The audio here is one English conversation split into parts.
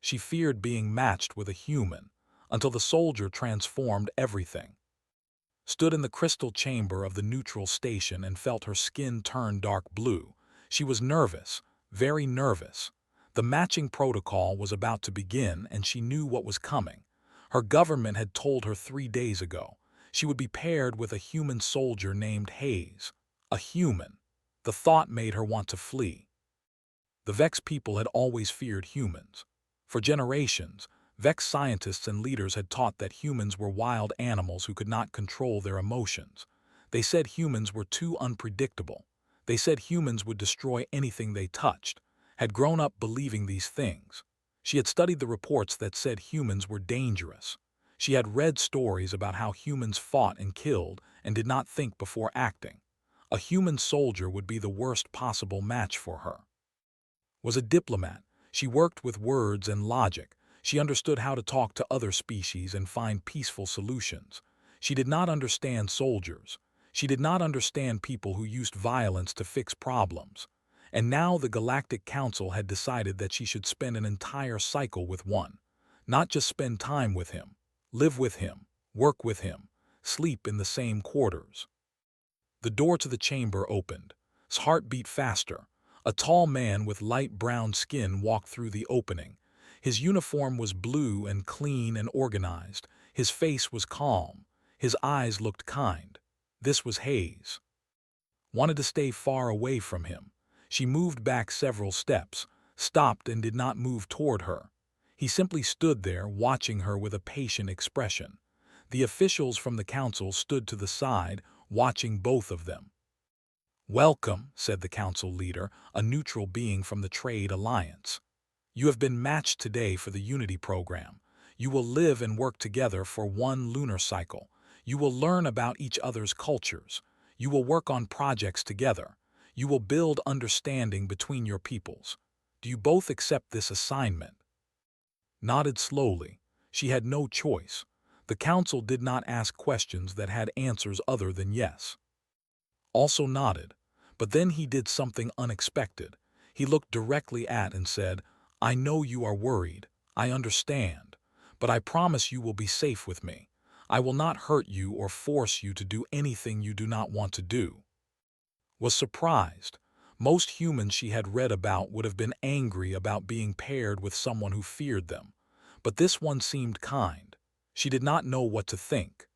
She feared being matched with a human, until the soldier transformed everything. Stood in the crystal chamber of the neutral station and felt her skin turn dark blue. She was nervous, very nervous. The matching protocol was about to begin, and she knew what was coming. Her government had told her 3 days ago. She would be paired with a human soldier named Hayes. A human. The thought made her want to flee. The Vex people had always feared humans. For generations, Vex scientists and leaders had taught that humans were wild animals who could not control their emotions. They said humans were too unpredictable. They said humans would destroy anything they touched. Had grown up believing these things. She had studied the reports that said humans were dangerous. She had read stories about how humans fought and killed and did not think before acting. A human soldier would be the worst possible match for her. Was a diplomat. She worked with words and logic. She understood how to talk to other species and find peaceful solutions. She did not understand soldiers. She did not understand people who used violence to fix problems. And now the Galactic Council had decided that she should spend an entire cycle with one. Not just spend time with him, live with him, work with him, sleep in the same quarters. The door to the chamber opened. His heart beat faster. A tall man with light brown skin walked through the opening. His uniform was blue and clean and organized. His face was calm. His eyes looked kind. This was Hayes. Wanted to stay far away from him. She moved back several steps, stopped and did not move toward her. He simply stood there, watching her with a patient expression. The officials from the council stood to the side, watching both of them. "Welcome," said the council leader, a neutral being from the Trade Alliance. "You have been matched today for the Unity program. You will live and work together for one lunar cycle. You will learn about each other's cultures. You will work on projects together. You will build understanding between your peoples. Do you both accept this assignment?" Nodded slowly. She had no choice. The council did not ask questions that had answers other than yes. Also nodded, but then he did something unexpected. He looked directly at and said, "I know you are worried. I understand. But I promise you will be safe with me. I will not hurt you or force you to do anything you do not want to do." Was surprised. Most humans she had read about would have been angry about being paired with someone who feared them. But this one seemed kind. She did not know what to think.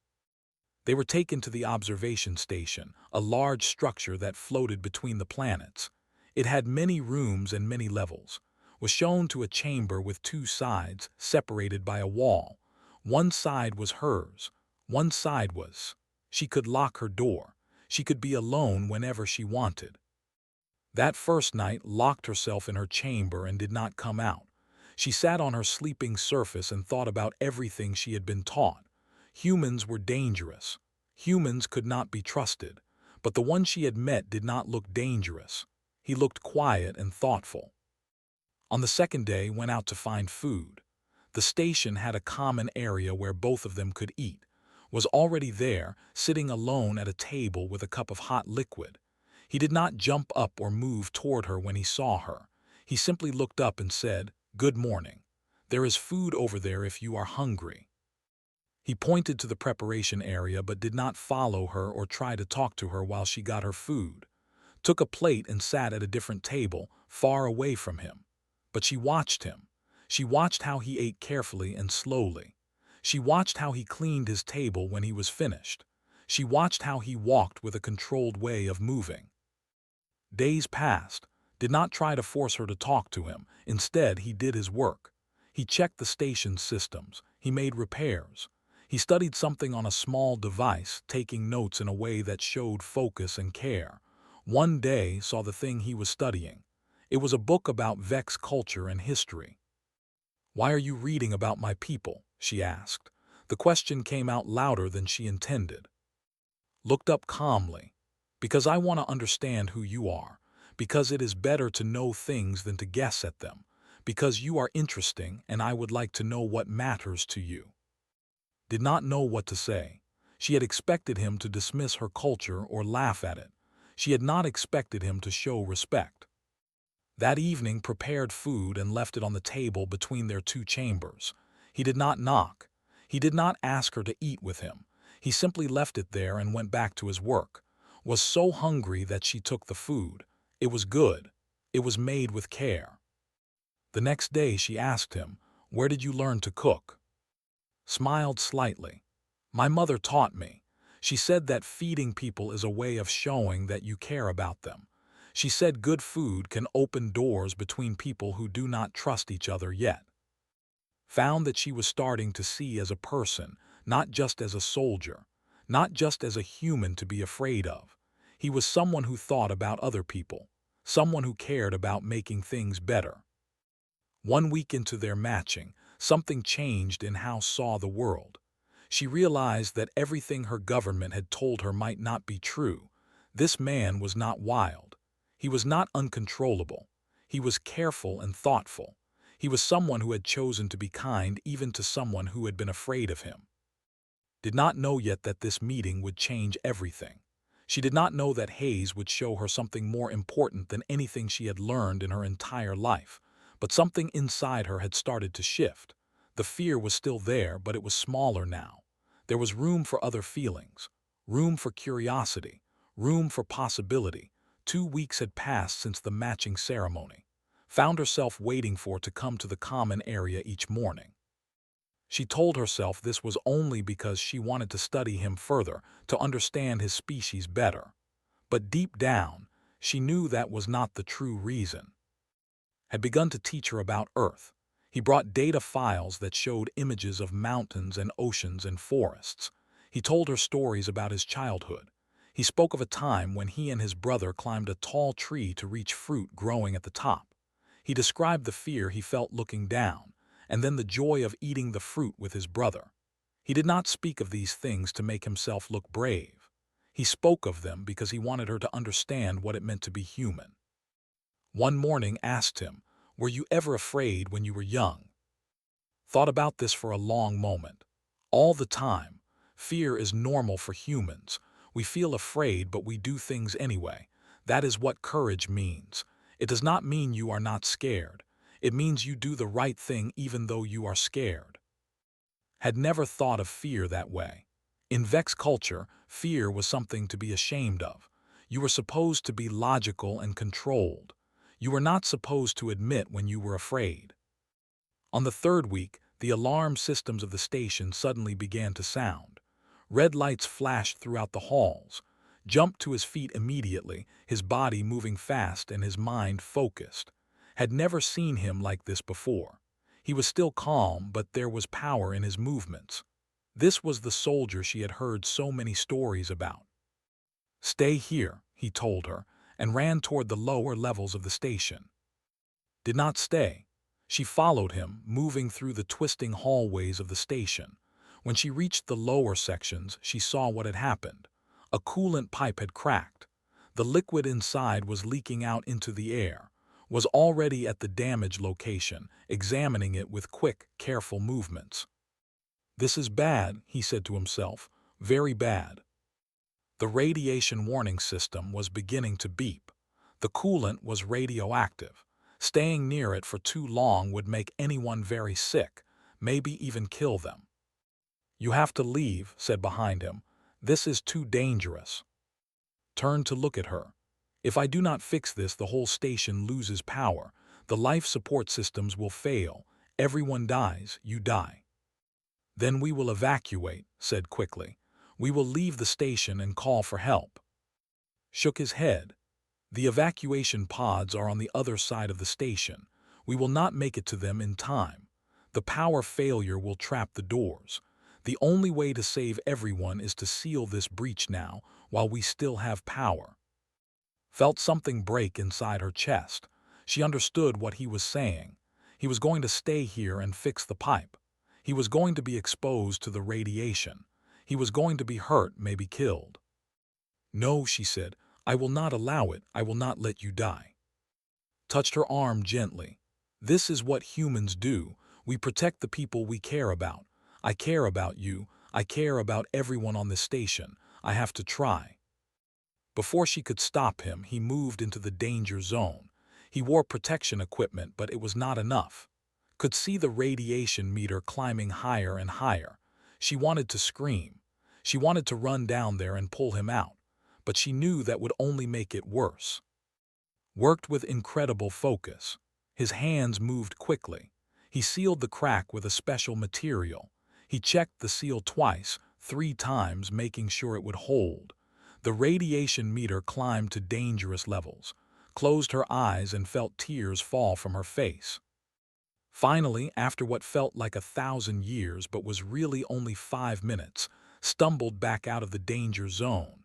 They were taken to the observation station, a large structure that floated between the planets. It had many rooms and many levels. Was shown to a chamber with two sides, separated by a wall. One side was hers. One side was. She could lock her door. She could be alone whenever she wanted. That first night locked herself in her chamber and did not come out. She sat on her sleeping surface and thought about everything she had been taught. Humans were dangerous. Humans could not be trusted. But the one she had met did not look dangerous. He looked quiet and thoughtful. On the second day, went out to find food. The station had a common area where both of them could eat. Was already there, sitting alone at a table with a cup of hot liquid. He did not jump up or move toward her when he saw her. He simply looked up and said, "Good morning. There is food over there if you are hungry." He pointed to the preparation area but did not follow her or try to talk to her while she got her food. Took a plate and sat at a different table, far away from him. But she watched him. She watched how he ate carefully and slowly. She watched how he cleaned his table when he was finished. She watched how he walked with a controlled way of moving. Days passed. Did not try to force her to talk to him. Instead, he did his work. He checked the station's systems. He made repairs. He studied something on a small device, taking notes in a way that showed focus and care. One day saw the thing he was studying. It was a book about Vex culture and history. "Why are you reading about my people?" she asked. The question came out louder than she intended. Looked up calmly. "Because I want to understand who you are. Because it is better to know things than to guess at them. Because you are interesting and I would like to know what matters to you." Did not know what to say. She had expected him to dismiss her culture or laugh at it. She had not expected him to show respect. That evening prepared food and left it on the table between their two chambers. He did not knock. He did not ask her to eat with him. He simply left it there and went back to his work. Was so hungry that she took the food. It was good. It was made with care. The next day she asked him, "Where did you learn to cook?" Smiled slightly. "My mother taught me. She said that feeding people is a way of showing that you care about them. She said good food can open doors between people who do not trust each other yet." Found that she was starting to see as a person, not just as a soldier, not just as a human to be afraid of. He was someone who thought about other people, someone who cared about making things better. 1 week into their matching, something changed in how saw the world. She realized that everything her government had told her might not be true. This man was not wild. He was not uncontrollable. He was careful and thoughtful. He was someone who had chosen to be kind even to someone who had been afraid of him. Did not know yet that this meeting would change everything. She did not know that Hayes would show her something more important than anything she had learned in her entire life. But something inside her had started to shift. The fear was still there, but it was smaller now. There was room for other feelings, room for curiosity, room for possibility. 2 weeks had passed since the matching ceremony. Found herself waiting for it to come to the common area each morning. She told herself this was only because she wanted to study him further, to understand his species better. But deep down, she knew that was not the true reason. Had begun to teach her about Earth. He brought data files that showed images of mountains and oceans and forests. He told her stories about his childhood. He spoke of a time when he and his brother climbed a tall tree to reach fruit growing at the top. He described the fear he felt looking down, and then the joy of eating the fruit with his brother. He did not speak of these things to make himself look brave. He spoke of them because he wanted her to understand what it meant to be human. One morning asked him, "Were you ever afraid when you were young?" Thought about this for a long moment. All the time. Fear is normal for humans. We feel afraid, but we do things anyway. That is what courage means. It does not mean you are not scared. It means you do the right thing even though you are scared. Had never thought of fear that way. In Vex culture, fear was something to be ashamed of. You were supposed to be logical and controlled. You were not supposed to admit when you were afraid. On the 3rd week, the alarm systems of the station suddenly began to sound. Red lights flashed throughout the halls. Jumped to his feet immediately, his body moving fast and his mind focused. Had never seen him like this before. He was still calm, but there was power in his movements. This was the soldier she had heard so many stories about. "Stay here," he told her, and ran toward the lower levels of the station. Did not stay. She followed him, moving through the twisting hallways of the station. When she reached the lower sections, she saw what had happened. A coolant pipe had cracked. The liquid inside was leaking out into the air. Was already at the damaged location, examining it with quick, careful movements. "This is bad," he said to himself. "Very bad." The radiation warning system was beginning to beep. The coolant was radioactive. Staying near it for too long would make anyone very sick, maybe even kill them. "You have to leave," said behind him. "This is too dangerous." Turned to look at her. "If I do not fix this, the whole station loses power. The life support systems will fail. Everyone dies, you die." "Then we will evacuate," said quickly. "We will leave the station and call for help." Shook his head. "The evacuation pods are on the other side of the station. We will not make it to them in time. The power failure will trap the doors. The only way to save everyone is to seal this breach now, while we still have power." Felt something break inside her chest. She understood what he was saying. He was going to stay here and fix the pipe. He was going to be exposed to the radiation. He was going to be hurt, maybe killed. "No," she said. "I will not allow it. I will not let you die." Touched her arm gently. "This is what humans do. We protect the people we care about. I care about you. I care about everyone on this station. I have to try." Before she could stop him, he moved into the danger zone. He wore protection equipment, but it was not enough. Could see the radiation meter climbing higher and higher. She wanted to scream. She wanted to run down there and pull him out, but she knew that would only make it worse. Worked with incredible focus. His hands moved quickly. He sealed the crack with a special material. He checked the seal twice, 3 times, making sure it would hold. The radiation meter climbed to dangerous levels. Closed her eyes and felt tears fall from her face. Finally, after what felt like 1,000 years but was really only 5 minutes, stumbled back out of the danger zone.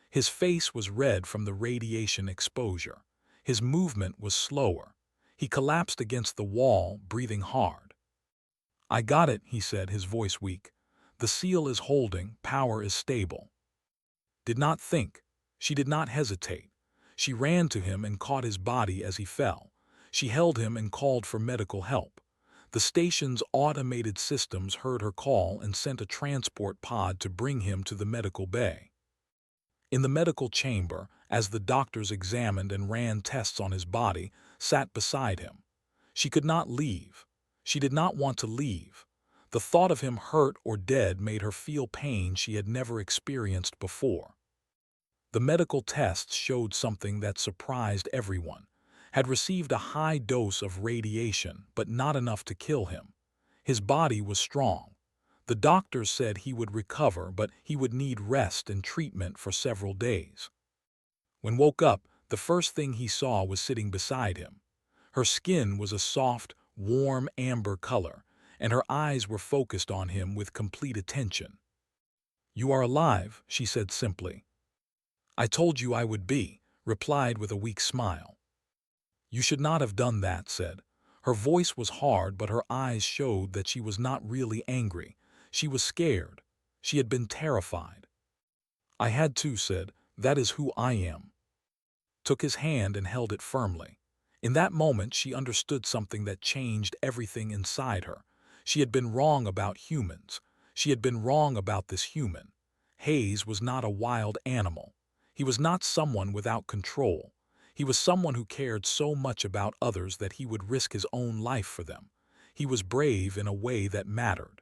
His face was red from the radiation exposure. His movement was slower. He collapsed against the wall, breathing hard. "I got it," he said, his voice weak. "The seal is holding, power is stable." Did not think. She did not hesitate. She ran to him and caught his body as he fell. She held him and called for medical help. The station's automated systems heard her call and sent a transport pod to bring him to the medical bay. In the medical chamber, as the doctors examined and ran tests on his body, sat beside him. She could not leave. She did not want to leave. The thought of him hurt or dead made her feel pain she had never experienced before. The medical tests showed something that surprised everyone. Had received a high dose of radiation, but not enough to kill him. His body was strong. The doctors said he would recover, but he would need rest and treatment for several days. When woke up, the first thing he saw was sitting beside him. Her skin was a soft, warm amber color, and her eyes were focused on him with complete attention. "You are alive," she said simply. "I told you I would be," replied with a weak smile. "You should not have done that," said. Her voice was hard, but her eyes showed that she was not really angry. She was scared. She had been terrified. "I had to," said. "That is who I am." Took his hand and held it firmly. In that moment she understood something that changed everything inside her. She had been wrong about humans. She had been wrong about this human. Hayes was not a wild animal. He was not someone without control. He was someone who cared so much about others that he would risk his own life for them. He was brave in a way that mattered.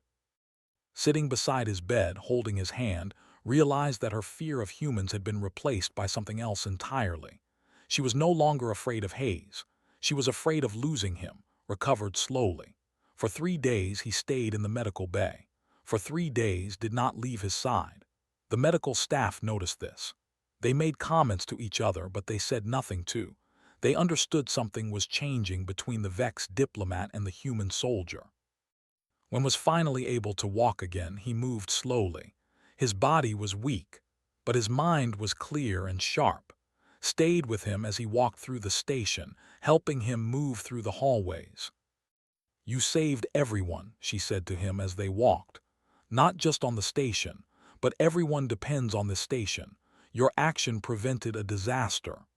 Sitting beside his bed, holding his hand, realized that her fear of humans had been replaced by something else entirely. She was no longer afraid of Hayes. She was afraid of losing him, recovered slowly. For 3 days he stayed in the medical bay. For 3 days did not leave his side. The medical staff noticed this. They made comments to each other, but they said nothing too. They understood something was changing between the Vex diplomat and the human soldier. When was finally able to walk again, he moved slowly. His body was weak, but his mind was clear and sharp. Stayed with him as he walked through the station, helping him move through the hallways. "You saved everyone," she said to him as they walked. "Not just on the station, but everyone depends on the station. Your action prevented a disaster."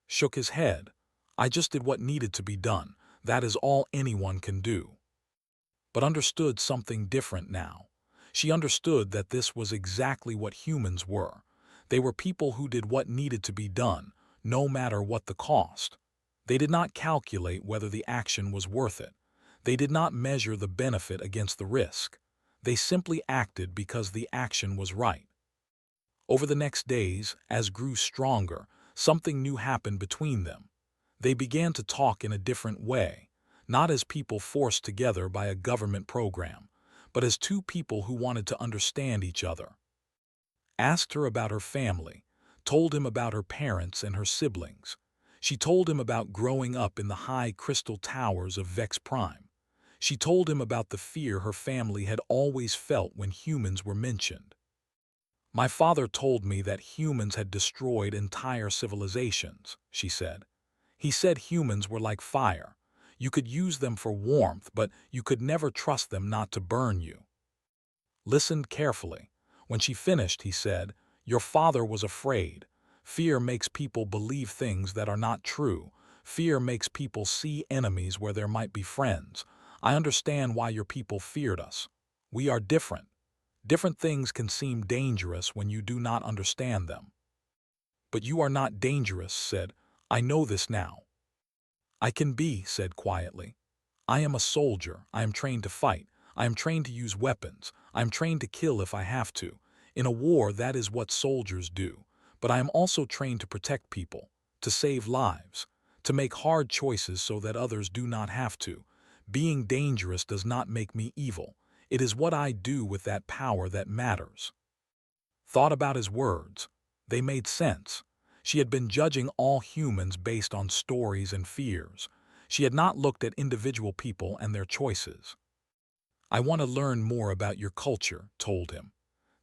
Shook his head. "I just did what needed to be done. That is all anyone can do." But understood something different now. She understood that this was exactly what humans were. They were people who did what needed to be done, no matter what the cost. They did not calculate whether the action was worth it. They did not measure the benefit against the risk. They simply acted because the action was right. Over the next days, as grew stronger, something new happened between them. They began to talk in a different way, not as people forced together by a government program, but as two people who wanted to understand each other. Asked her about her family, told him about her parents and her siblings. She told him about growing up in the high crystal towers of Vex Prime. She told him about the fear her family had always felt when humans were mentioned. "My father told me that humans had destroyed entire civilizations," she said. "He said humans were like fire. You could use them for warmth, but you could never trust them not to burn you." Listened carefully. When she finished, he said, "Your father was afraid. Fear makes people believe things that are not true. Fear makes people see enemies where there might be friends. I understand why your people feared us. We are different. Different things can seem dangerous when you do not understand them." "But you are not dangerous," said. "I know this now." "I can be," said quietly. "I am a soldier. I am trained to fight. I am trained to use weapons. I am trained to kill if I have to. In a war, that is what soldiers do. But I am also trained to protect people, to save lives, to make hard choices so that others do not have to. Being dangerous does not make me evil. It is what I do with that power that matters." Thought about his words. They made sense. She had been judging all humans based on stories and fears. She had not looked at individual people and their choices. "I want to learn more about your culture," told him.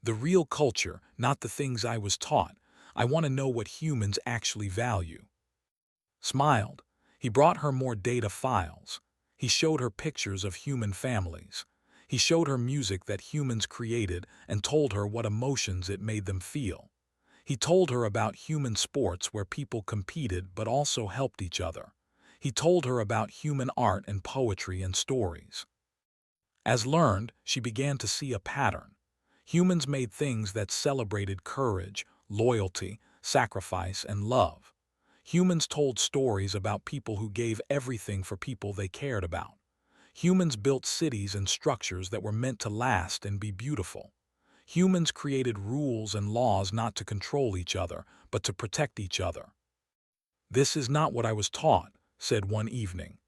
"The real culture, not the things I was taught. I want to know what humans actually value." Smiled. He brought her more data files. He showed her pictures of human families. He showed her music that humans created and told her what emotions it made them feel. He told her about human sports where people competed but also helped each other. He told her about human art and poetry and stories. As learned, she began to see a pattern. Humans made things that celebrated courage, loyalty, sacrifice, and love. Humans told stories about people who gave everything for people they cared about. Humans built cities and structures that were meant to last and be beautiful. Humans created rules and laws not to control each other, but to protect each other. "This is not what I was taught," said one evening.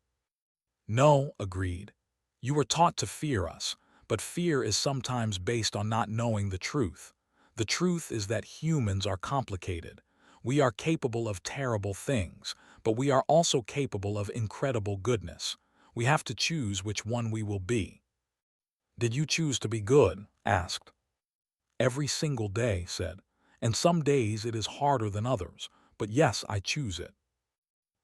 "No," agreed. "You were taught to fear us, but fear is sometimes based on not knowing the truth. The truth is that humans are complicated. We are capable of terrible things, but we are also capable of incredible goodness. We have to choose which one we will be." "Did you choose to be good?" asked. "Every single day," said. "And some days it is harder than others, but yes, I choose it."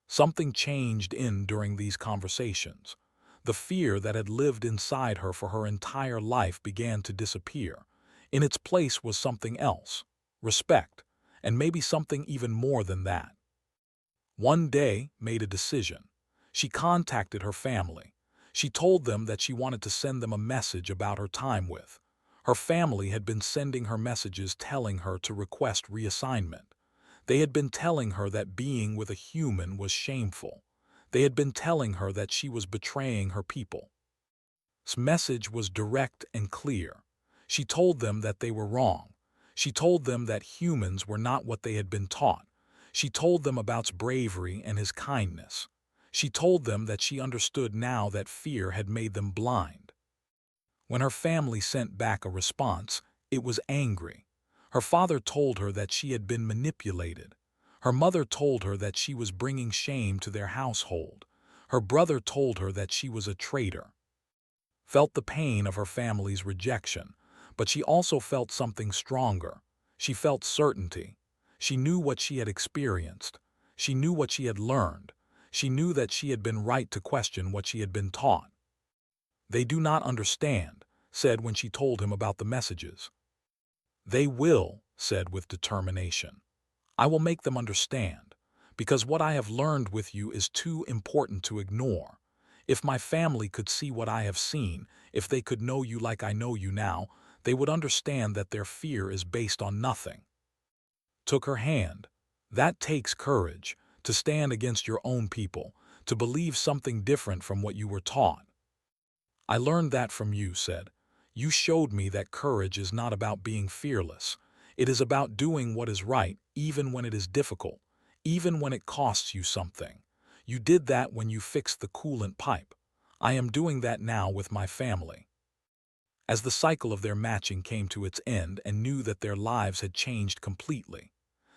Something changed during these conversations. The fear that had lived inside her for her entire life began to disappear. In its place was something else, respect, and maybe something even more than that. One day, made a decision. She contacted her family. She told them that she wanted to send them a message about her time with. Her family had been sending her messages telling her to request reassignment. They had been telling her that being with a human was shameful. They had been telling her that she was betraying her people. This message was direct and clear. She told them that they were wrong. She told them that humans were not what they had been taught. She told them about his bravery and his kindness. She told them that she understood now that fear had made them blind. When her family sent back a response, it was angry. Her father told her that she had been manipulated. Her mother told her that she was bringing shame to their household. Her brother told her that she was a traitor. Felt the pain of her family's rejection, but she also felt something stronger. She felt certainty. She knew what she had experienced. She knew what she had learned. She knew that she had been right to question what she had been taught. "They do not understand," said when she told him about the messages. "They will," said with determination. "I will make them understand, because what I have learned with you is too important to ignore. If my family could see what I have seen, if they could know you like I know you now, they would understand that their fear is based on nothing." Took her hand. "That takes courage, to stand against your own people, to believe something different from what you were taught." "I learned that from you," said. "You showed me that courage is not about being fearless. It is about doing what is right, even when it is difficult, even when it costs you something. You did that when you fixed the coolant pipe. I am doing that now with my family." As the cycle of their matching came to its end and knew that their lives had changed completely.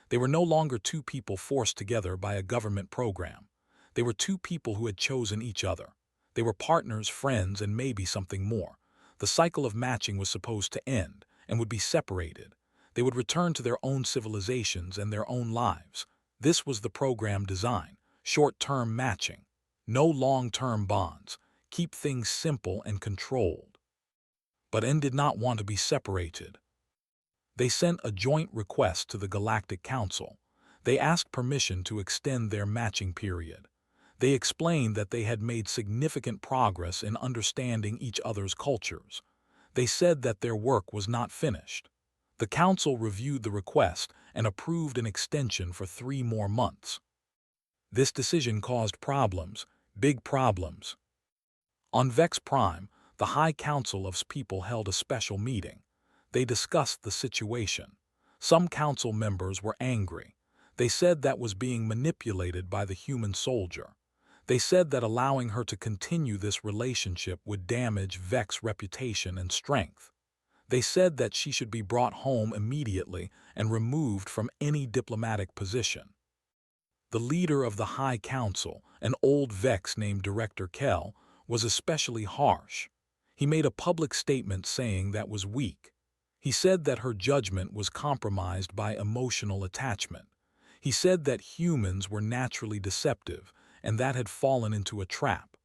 They were no longer two people forced together by a government program. They were two people who had chosen each other. They were partners, friends, and maybe something more. The cycle of matching was supposed to end and would be separated. They would return to their own civilizations and their own lives. This was the program design: short-term matching. No long-term bonds. Keep things simple and controlled. But N did not want to be separated. They sent a joint request to the Galactic Council. They asked permission to extend their matching period. They explained that they had made significant progress in understanding each other's cultures. They said that their work was not finished. The council reviewed the request and approved an extension for 3 more months. This decision caused problems, big problems. On Vex Prime, the High Council of People held a special meeting. They discussed the situation. Some council members were angry. They said that was being manipulated by the human soldier. They said that allowing her to continue this relationship would damage Vex's reputation and strength. They said that she should be brought home immediately and removed from any diplomatic position. The leader of the High Council, an old Vex named Director Kell, was especially harsh. He made a public statement saying that was weak. He said that her judgment was compromised by emotional attachment. He said that humans were naturally deceptive, and that had fallen into a trap.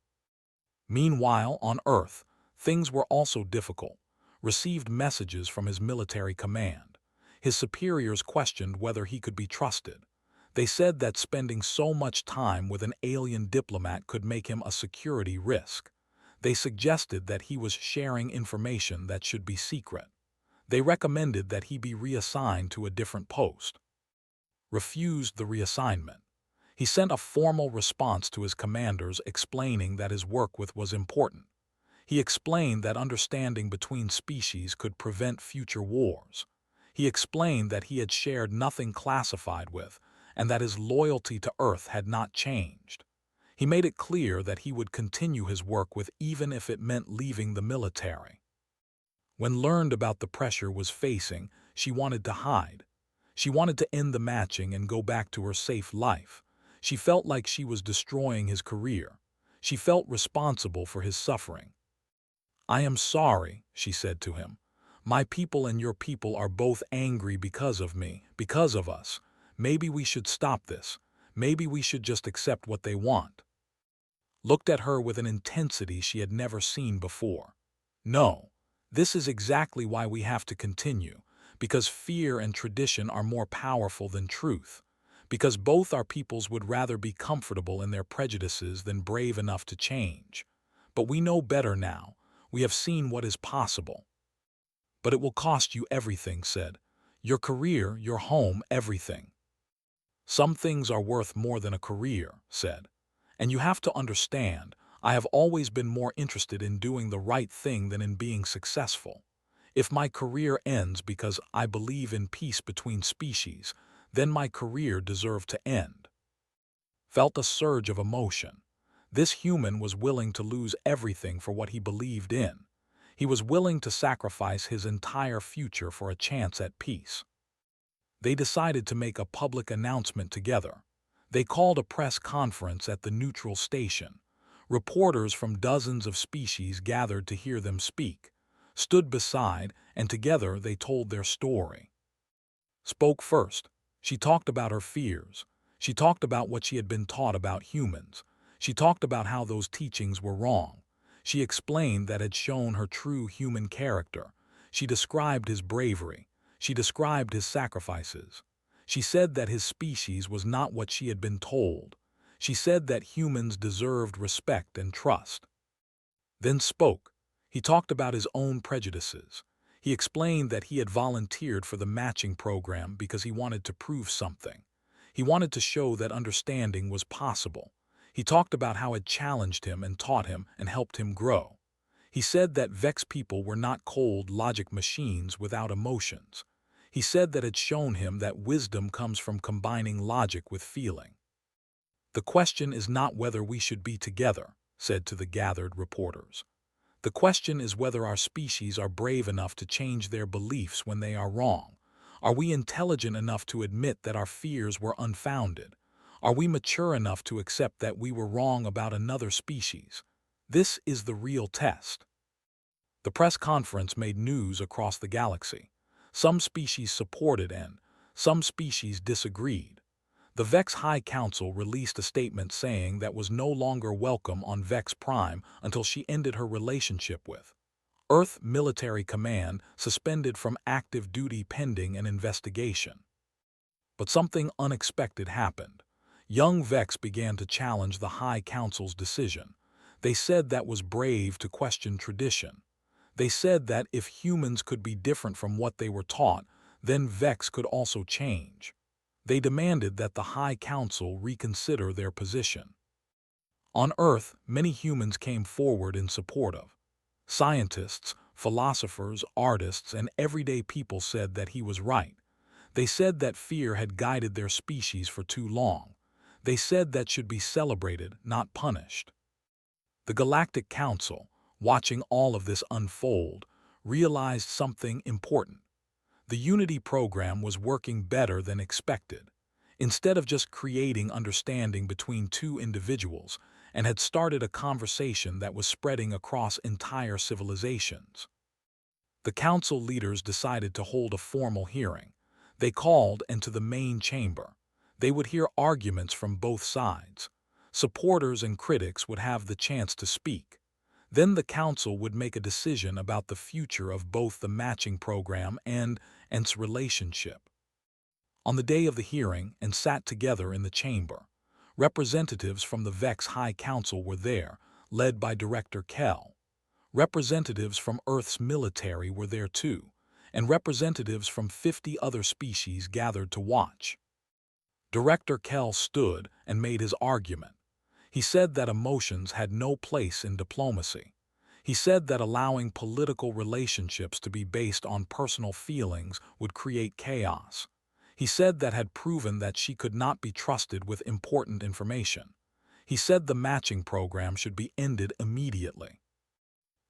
Meanwhile, on Earth, things were also difficult. Received messages from his military command. His superiors questioned whether he could be trusted. They said that spending so much time with an alien diplomat could make him a security risk. They suggested that he was sharing information that should be secret. They recommended that he be reassigned to a different post. Refused the reassignment. He sent a formal response to his commanders explaining that his work was important. He explained that understanding between species could prevent future wars. He explained that he had shared nothing classified with, and that his loyalty to Earth had not changed. He made it clear that he would continue his work with even if it meant leaving the military. When learned about the pressure was facing, she wanted to hide. She wanted to end the matching and go back to her safe life. She felt like she was destroying his career. She felt responsible for his suffering. "I am sorry," she said to him. "My people and your people are both angry because of me, because of us. Maybe we should stop this. Maybe we should just accept what they want." Looked at her with an intensity she had never seen before. "No, this is exactly why we have to continue, because fear and tradition are more powerful than truth, because both our peoples would rather be comfortable in their prejudices than brave enough to change. But we know better now. We have seen what is possible." "But it will cost you everything," said. "Your career, your home, everything." "Some things are worth more than a career," said. "And you have to understand, I have always been more interested in doing the right thing than in being successful. If my career ends because I believe in peace between species, then my career deserved to end." Felt a surge of emotion. This human was willing to lose everything for what he believed in. He was willing to sacrifice his entire future for a chance at peace. They decided to make a public announcement together. They called a press conference at the neutral station. Reporters from dozens of species gathered to hear them speak, stood beside, and together they told their story. Spoke first. She talked about her fears. She talked about what she had been taught about humans. She talked about how those teachings were wrong. She explained that had shown her true human character. She described his bravery. She described his sacrifices. She said that his species was not what she had been told. She said that humans deserved respect and trust. Then spoke. He talked about his own prejudices. He explained that he had volunteered for the matching program because he wanted to prove something. He wanted to show that understanding was possible. He talked about how it challenged him and taught him and helped him grow. He said that Vex people were not cold logic machines without emotions. He said that it shown him that wisdom comes from combining logic with feeling. "The question is not whether we should be together," said to the gathered reporters. "The question is whether our species are brave enough to change their beliefs when they are wrong. Are we intelligent enough to admit that our fears were unfounded? Are we mature enough to accept that we were wrong about another species? This is the real test." The press conference made news across the galaxy. Some species supported and some species disagreed. The Vex High Council released a statement saying that was no longer welcome on Vex Prime until she ended her relationship with Earth Military Command, suspended from active duty pending an investigation. But something unexpected happened. Young Vex began to challenge the High Council's decision. They said that was brave to question tradition. They said that if humans could be different from what they were taught, then Vex could also change. They demanded that the High Council reconsider their position. On Earth, many humans came forward in support of. Scientists, philosophers, artists, and everyday people said that he was right. They said that fear had guided their species for too long. They said that should be celebrated, not punished. The Galactic Council, watching all of this unfold, realized something important. The Unity program was working better than expected. Instead of just creating understanding between two individuals, and had started a conversation that was spreading across entire civilizations. The council leaders decided to hold a formal hearing. They called into the main chamber. They would hear arguments from both sides. Supporters and critics would have the chance to speak. Then the council would make a decision about the future of both the matching program and its relationship. On the day of the hearing, and sat together in the chamber, representatives from the Vex High Council were there, led by Director Kell. Representatives from Earth's military were there too, and representatives from 50 other species gathered to watch. Director Kell stood and made his argument. He said that emotions had no place in diplomacy. He said that allowing political relationships to be based on personal feelings would create chaos. He said that had proven that she could not be trusted with important information. He said the matching program should be ended immediately.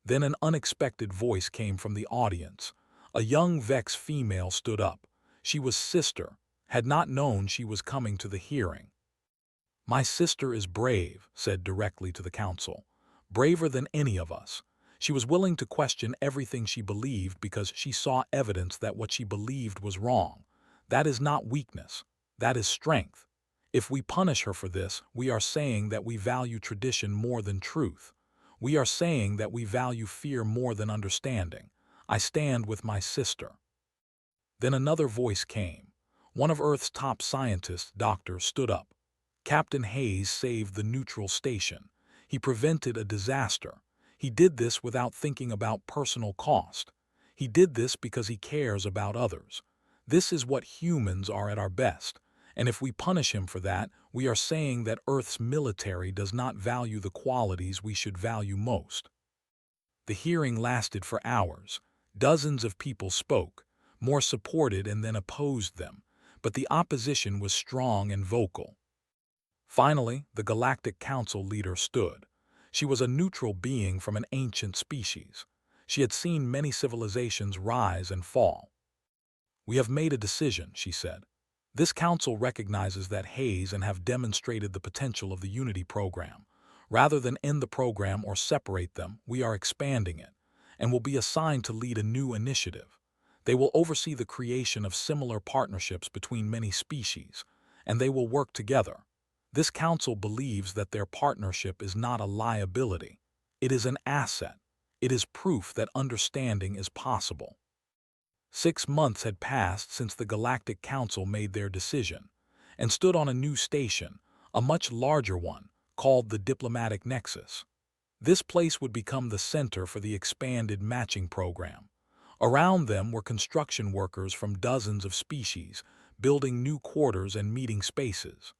Then an unexpected voice came from the audience. A young Vex female stood up. She was Sister, had not known she was coming to the hearing. "My sister is brave," said directly to the council. "Braver than any of us. She was willing to question everything she believed because she saw evidence that what she believed was wrong. That is not weakness. That is strength. If we punish her for this, we are saying that we value tradition more than truth. We are saying that we value fear more than understanding. I stand with my sister." Then another voice came. One of Earth's top scientists, doctors, stood up. "Captain Hayes saved the neutral station. He prevented a disaster. He did this without thinking about personal cost. He did this because he cares about others. This is what humans are at our best. And if we punish him for that, we are saying that Earth's military does not value the qualities we should value most." The hearing lasted for hours. Dozens of people spoke, more supported and then opposed them, but the opposition was strong and vocal. Finally, the Galactic Council leader stood. She was a neutral being from an ancient species. She had seen many civilizations rise and fall. "We have made a decision," she said. "This council recognizes that Hayes and have demonstrated the potential of the Unity program. Rather than end the program or separate them, we are expanding it, and will be assigned to lead a new initiative. They will oversee the creation of similar partnerships between many species, and they will work together. This council believes that their partnership is not a liability. It is an asset. It is proof that understanding is possible." 6 months had passed since the Galactic Council made their decision, and stood on a new station, a much larger one, called the Diplomatic Nexus. This place would become the center for the expanded matching program. Around them were construction workers from dozens of species, building new quarters and meeting spaces.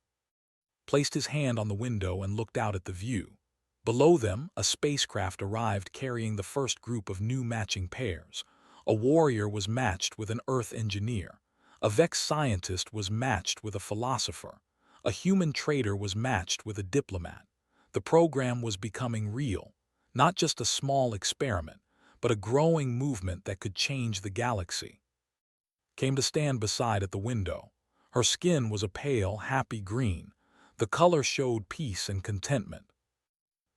Placed his hand on the window and looked out at the view. Below them, a spacecraft arrived carrying the first group of new matching pairs. A warrior was matched with an Earth engineer. A Vex scientist was matched with a philosopher. A human trader was matched with a diplomat. The program was becoming real, not just a small experiment, but a growing movement that could change the galaxy. Came to stand beside at the window. Her skin was a pale, happy green. The color showed peace and contentment.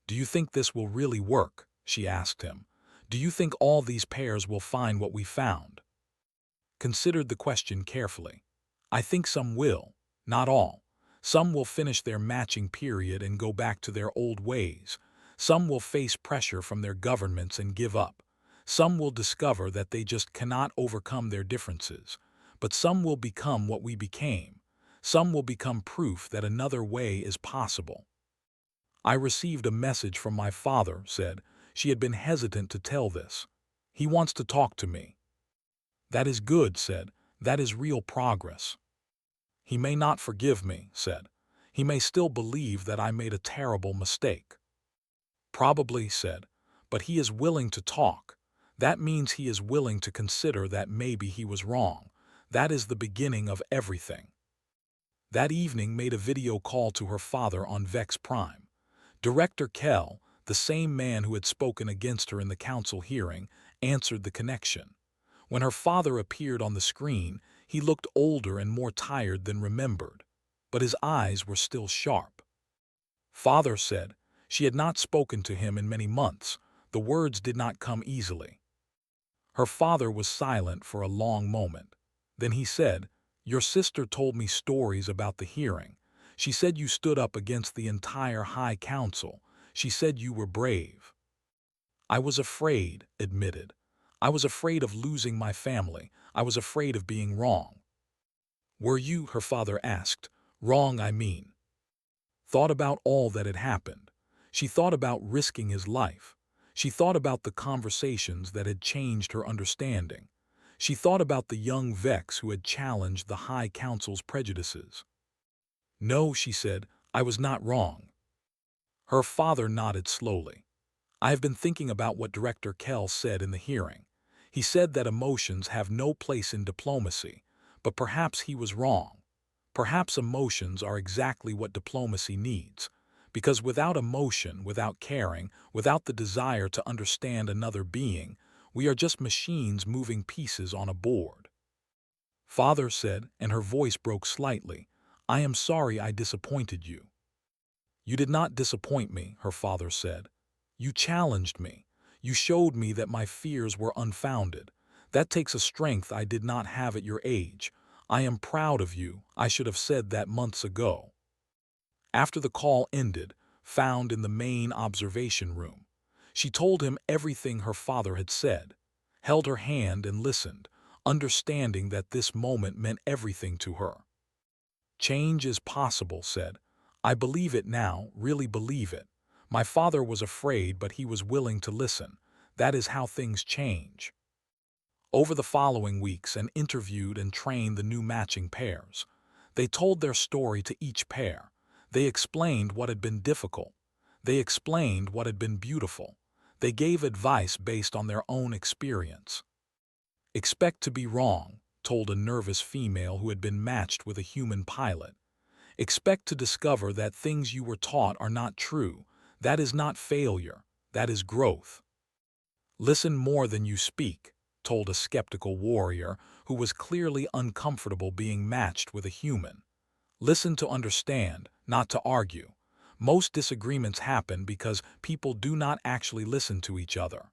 "Do you think this will really work?" she asked him. "Do you think all these pairs will find what we found?" Considered the question carefully. "I think some will, not all. Some will finish their matching period and go back to their old ways. Some will face pressure from their governments and give up. Some will discover that they just cannot overcome their differences. But some will become what we became. Some will become proof that another way is possible." "I received a message from my father," said. She had been hesitant to tell this. "He wants to talk to me." "That is good," said. "That is real progress." He may not forgive me, said. He may still believe that I made a terrible mistake. Probably, said, but he is willing to talk. That means he is willing to consider that maybe he was wrong. That is the beginning of everything. That evening made a video call to her father on Vex Prime. Director Kell, the same man who had spoken against her in the council hearing, answered the connection. When her father appeared on the screen, he looked older and more tired than remembered, but his eyes were still sharp. Father said. She had not spoken to him in many months. The words did not come easily. Her father was silent for a long moment. Then he said, "Your sister told me stories about the hearing. She said you stood up against the entire High Council. She said you were brave." I was afraid, admitted. I was afraid of losing my family. I was afraid of being wrong. Were you, her father asked. Wrong, I mean. Thought about all that had happened. She thought about risking his life. She thought about the conversations that had changed her understanding. She thought about the young Vex who had challenged the High Council's prejudices. No, she said, I was not wrong. Her father nodded slowly. I have been thinking about what Director Kell said in the hearing. He said that emotions have no place in diplomacy, but perhaps he was wrong. Perhaps emotions are exactly what diplomacy needs, because without emotion, without caring, without the desire to understand another being, we are just machines moving pieces on a board. Father said, and her voice broke slightly, I am sorry I disappointed you. You did not disappoint me, her father said. You challenged me. You showed me that my fears were unfounded. That takes a strength I did not have at your age. I am proud of you. I should have said that months ago. After the call ended, found in the main observation room, she told him everything her father had said, held her hand and listened, understanding that this moment meant everything to her. Change is possible, said. I believe it now, really believe it. My father was afraid, but he was willing to listen. That is how things change. Over the following weeks, and interviewed and trained the new matching pairs. They told their story to each pair. They explained what had been difficult. They explained what had been beautiful. They gave advice based on their own experience. Expect to be wrong, told a nervous female who had been matched with a human pilot. Expect to discover that things you were taught are not true. That is not failure. That is growth. Listen more than you speak, told a skeptical warrior who was clearly uncomfortable being matched with a human. Listen to understand, not to argue. Most disagreements happen because people do not actually listen to each other.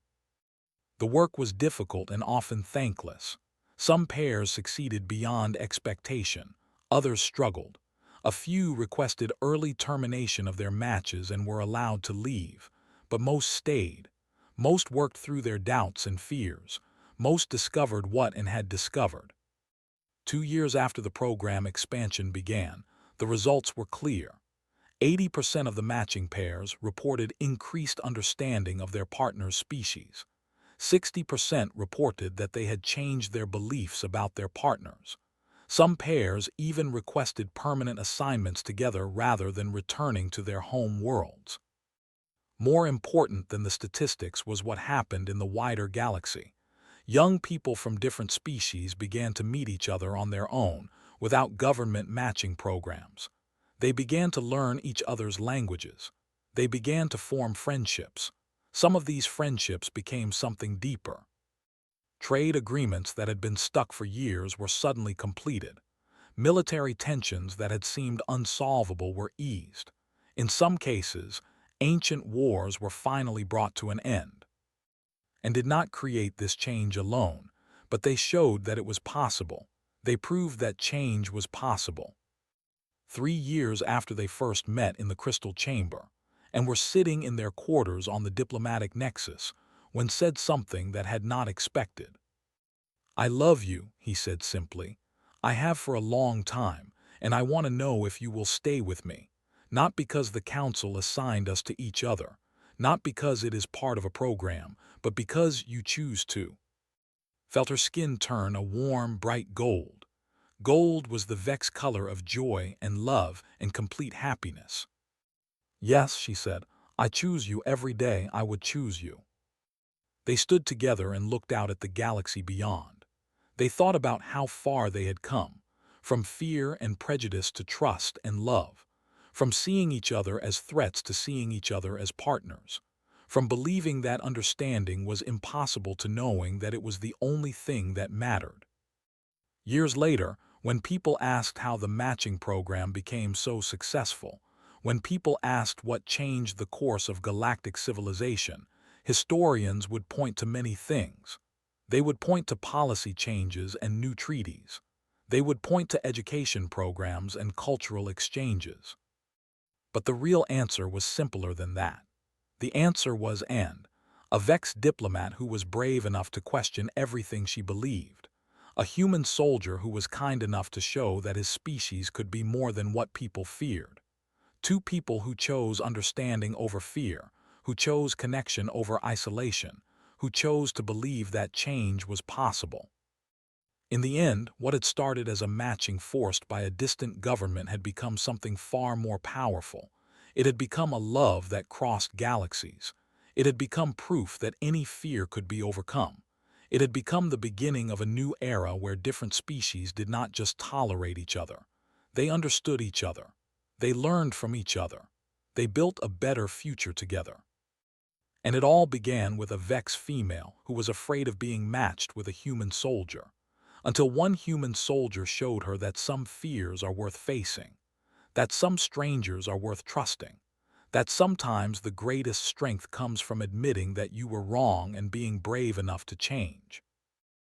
The work was difficult and often thankless. Some pairs succeeded beyond expectation. Others struggled. A few requested early termination of their matches and were allowed to leave, but most stayed. Most worked through their doubts and fears. Most discovered what and had discovered. 2 years after the program expansion began, the results were clear. 80% of the matching pairs reported increased understanding of their partner's species. 60% reported that they had changed their beliefs about their partners. Some pairs even requested permanent assignments together rather than returning to their home worlds. More important than the statistics was what happened in the wider galaxy. Young people from different species began to meet each other on their own, without government matching programs. They began to learn each other's languages. They began to form friendships. Some of these friendships became something deeper. Trade agreements that had been stuck for years were suddenly completed. Military tensions that had seemed unsolvable were eased. In some cases, ancient wars were finally brought to an end. And did not create this change alone, but they showed that it was possible. They proved that change was possible. 3 years after they first met in the Crystal Chamber, and were sitting in their quarters on the diplomatic nexus, when said something that had not expected. I love you, he said simply. I have for a long time, and I want to know if you will stay with me. Not because the council assigned us to each other, not because it is part of a program, but because you choose to. Felt her skin turn a warm, bright gold. Gold was the Vex color of joy and love and complete happiness. "Yes," she said, "I choose you every day. I would choose you." They stood together and looked out at the galaxy beyond. They thought about how far they had come, from fear and prejudice to trust and love, from seeing each other as threats to seeing each other as partners, from believing that understanding was impossible to knowing that it was the only thing that mattered. Years later, when people asked how the matching program became so successful, when people asked what changed the course of galactic civilization, historians would point to many things. They would point to policy changes and new treaties. They would point to education programs and cultural exchanges. But the real answer was simpler than that. The answer was a Vex diplomat who was brave enough to question everything she believed. A human soldier who was kind enough to show that his species could be more than what people feared. Two people who chose understanding over fear, who chose connection over isolation, who chose to believe that change was possible. In the end, what had started as a matching forced by a distant government had become something far more powerful. It had become a love that crossed galaxies. It had become proof that any fear could be overcome. It had become the beginning of a new era where different species did not just tolerate each other. They understood each other. They learned from each other. They built a better future together. And it all began with a Vex female who was afraid of being matched with a human soldier, until one human soldier showed her that some fears are worth facing, that some strangers are worth trusting, that sometimes the greatest strength comes from admitting that you were wrong and being brave enough to change.